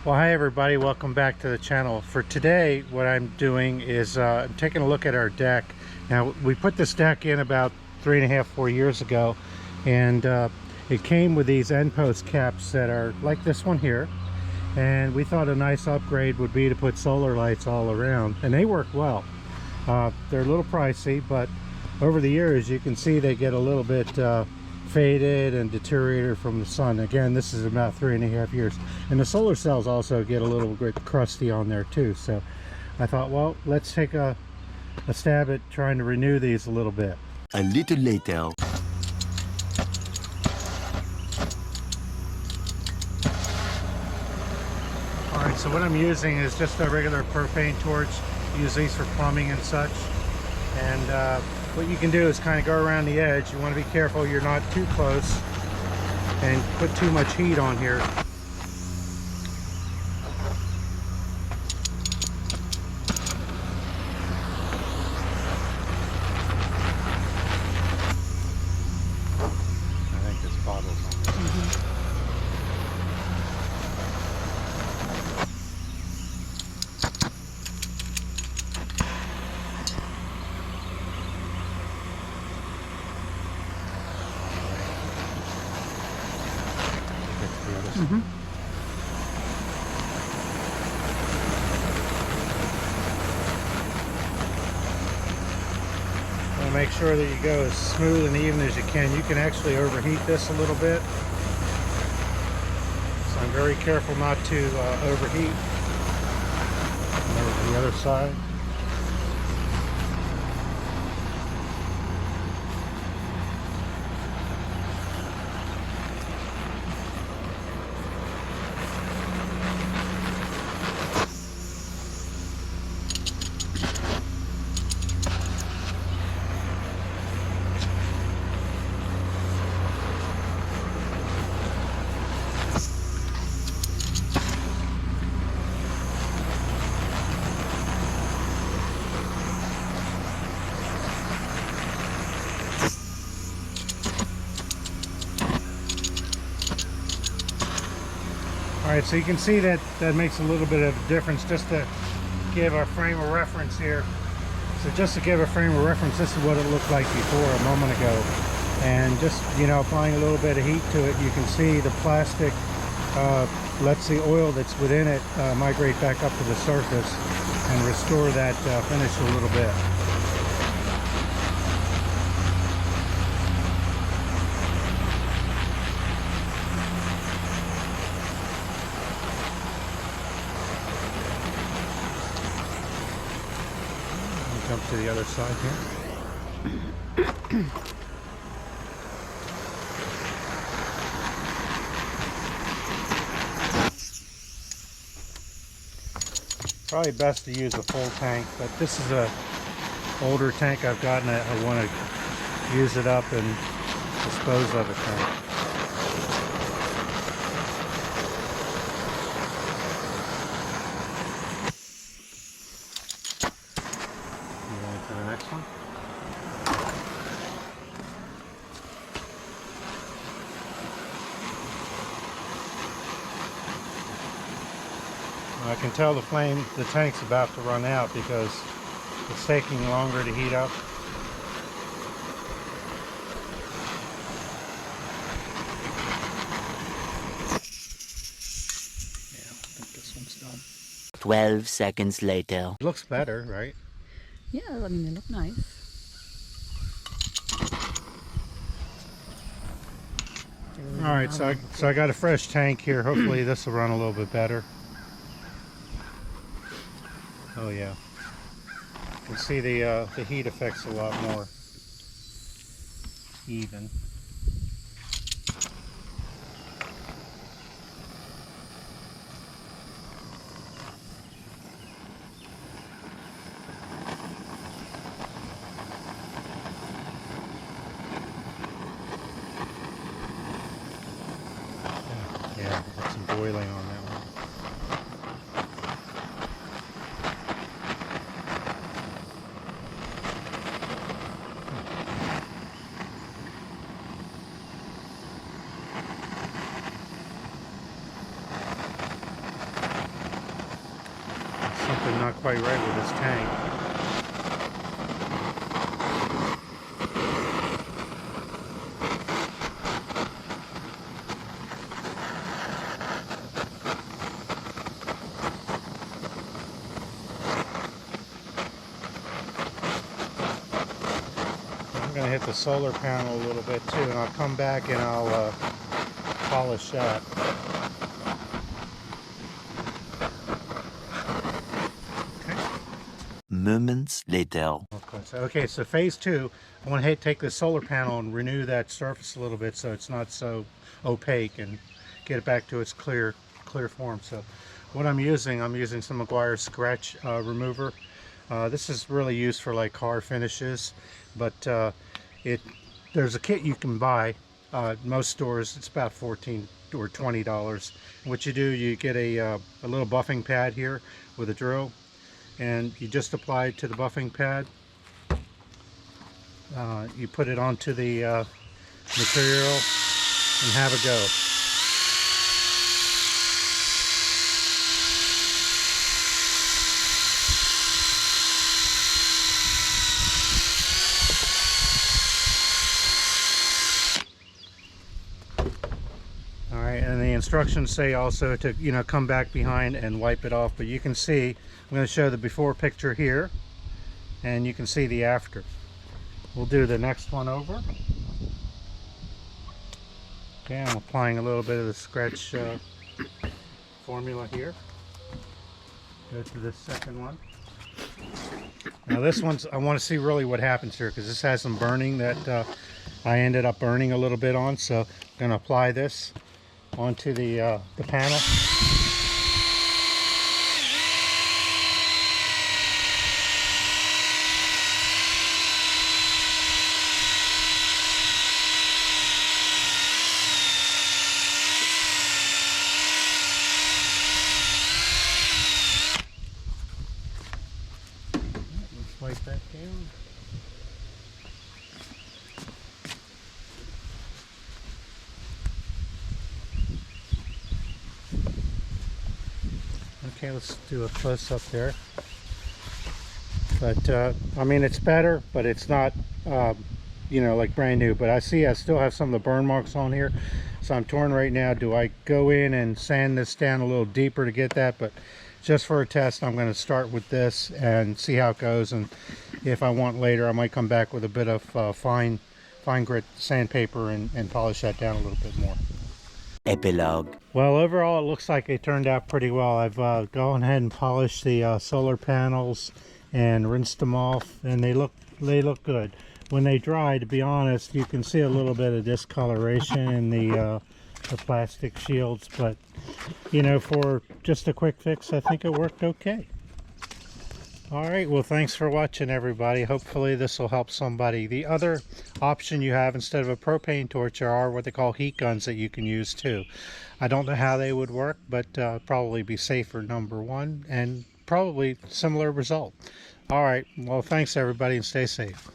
Well, hi everybody, welcome back to the channel. For today, what I'm doing is I'm taking a look at our deck. Now, we put this deck in about 3.5–4 years ago, and it came with these end post caps that are like this one here. And we thought a nice upgrade would be to put solar lights all around, and they work well. They're a little pricey, but over the years you can see they get a little bit faded and deteriorated from the sun. Again, this is about 3.5 years, and the solar cells also get a little bit crusty on there too. So I thought, well, let's take a stab at trying to renew these a little bit. A little later. Alright, so what I'm using is just a regular propane torch. Use these for plumbing and such. And what you can do is kind of go around the edge. You want to be careful you're not too close and put too much heat on here. I think this bottle's on there. Make sure that you go as smooth and even as you can. You can actually overheat this a little bit, so I'm very careful not to overheat. And over to the other side. Alright, so you can see that makes a little bit of a difference. Just to give a frame of reference here. So just to give a frame of reference, this is what it looked like before a moment ago. And just, you know, applying a little bit of heat to it, you can see the plastic lets the oil that's within it migrate back up to the surface and restore that finish a little bit. Jump to the other side here. Probably best to use a full tank, but this is a older tank I've gotten. I want to use it up and dispose of it now. To the next one. I can tell the tank's about to run out because it's taking longer to heat up. Yeah, I think this one's done. 12 seconds later. It looks better, right? Yeah, I mean, they look nice. Alright, so I got a fresh tank here. Hopefully this will run a little bit better. Oh yeah. You can see the heat effect's a lot more even. Yeah, got some boiling on that one. not quite right with this tank. I'm going to hit the solar panel a little bit too, and I'll come back and I'll polish that. Moments later. Okay, so phase 2, I want to take the solar panel and renew that surface a little bit so it's not so opaque and get it back to its clear form. So what I'm using some Meguiar scratch remover. This is really used for like car finishes, but there's a kit you can buy. Most stores it's about $14 or $20. What you do, you get a little buffing pad here with a drill, and you just apply it to the buffing pad. You put it onto the material and have a go. Alright, and the instructions say also to, you know, come back behind and wipe it off, but you can see, I'm going to show the before picture here, and you can see the after. We'll do the next one over. Okay, I'm applying a little bit of the scratch formula here. Go to the second one. Now this one's, I want to see really what happens here, because this has some burning that I ended up burning a little bit on, so I'm going to apply this onto the panel. Let's wipe that down. Okay, let's do a close up there. But I mean, it's better, but it's not you know, like brand new. But I see I still have some of the burn marks on here, so I'm torn right now. Do I go in and sand this down a little deeper to get that? But just for a test, I'm going to start with this and see how it goes, and if I want later, I might come back with a bit of fine grit sandpaper and polish that down a little bit more. Epilogue. Well, overall it looks like it turned out pretty well. I've gone ahead and polished the solar panels and rinsed them off, and they look good. When they dry, to be honest, you can see a little bit of discoloration in the plastic shields, but you know, for just a quick fix, I think it worked okay. Alright, well, thanks for watching, everybody. Hopefully this will help somebody. The other option you have instead of a propane torch are what they call heat guns that you can use too. I don't know how they would work, but probably be safer, number one, and probably similar result. Alright, well, thanks everybody, and stay safe.